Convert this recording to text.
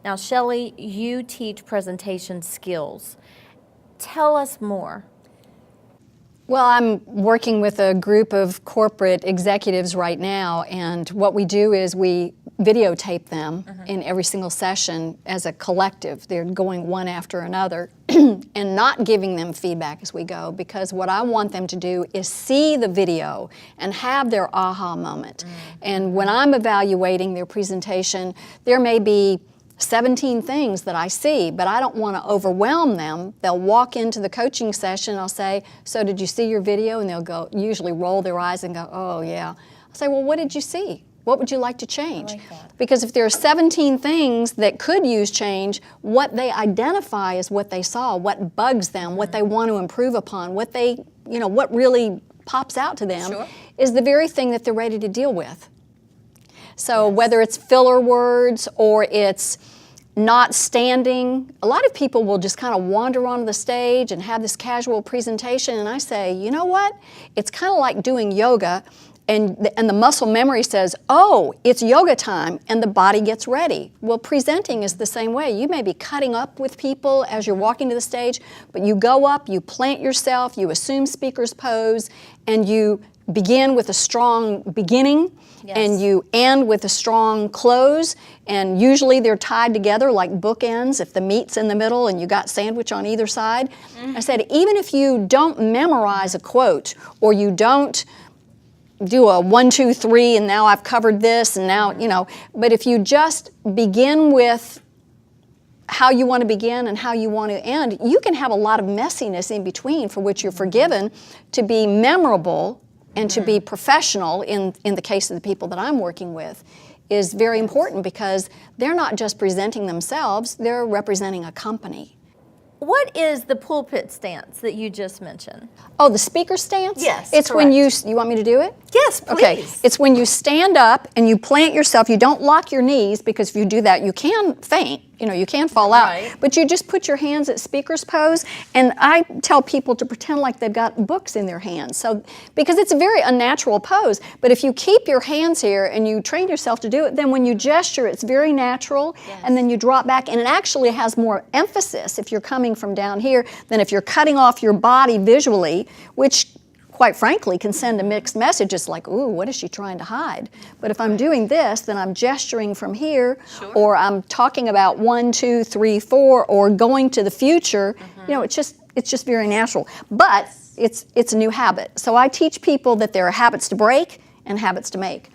Now, Shelley, you teach presentation skills. Tell us more. Well, I'm working with a group of corporate executives right now, and what we do is we videotape them in every single session as a collective. They're going one after another and not giving them feedback as we go, because what I want them to do is see the video and have their aha moment. And when I'm evaluating their presentation, there may be 17 things that I see, but I don't want to overwhelm them. They'll walk into the coaching session, I'll say, so did you see your video? And they'll usually roll their eyes and go, oh yeah. I'll say, well, what did you see? What would you like to change? I like that. Because if there are 17 things that could use change, what they identify is what they saw, what bugs them, what they want to improve upon, what they, what really pops out to them is the very thing that they're ready to deal with. So whether it's filler words or it's not standing, a lot of people will just kind of wander onto the stage and have this casual presentation, and I say, you know what? It's kind of like doing yoga, and the muscle memory says, oh, it's yoga time, and the body gets ready. Well, presenting is the same way. You may be cutting up with people as you're walking to the stage, but you go up, you plant yourself, you assume speaker's pose, and you begin with a strong beginning, and you end with a strong close, and usually they're tied together like bookends if the meat's in the middle and you got sandwich on either side. I said, even if you don't memorize a quote, or you don't do a 1, 2, 3, and now I've covered this, and now, but if you just begin with how you want to begin and how you want to end, you can have a lot of messiness in between for which you're forgiven to be memorable and to be professional in the case of the people that I'm working with is very important, because they're not just presenting themselves, they're representing a company. What is the pulpit stance that you just mentioned? Oh, the speaker stance? Yes, It's correct. when you want me to do it? Yes, please. Okay, it's when you stand up and you plant yourself. You don't lock your knees, because if you do that, you can faint. You can fall out. Right. But you just put your hands at speaker's pose, and I tell people to pretend like they've got books in their hands. So, because it's a very unnatural pose, but if you keep your hands here and you train yourself to do it, then when you gesture, it's very natural, and then you drop back, and it actually has more emphasis if you're coming from down here than if you're cutting off your body visually, which quite frankly can send a mixed message. It's like, ooh, what is she trying to hide? But if I'm doing this, then I'm gesturing from here, or I'm talking about 1, 2, 3, 4, or going to the future. It's just very natural. But it's a new habit. So I teach people that there are habits to break and habits to make.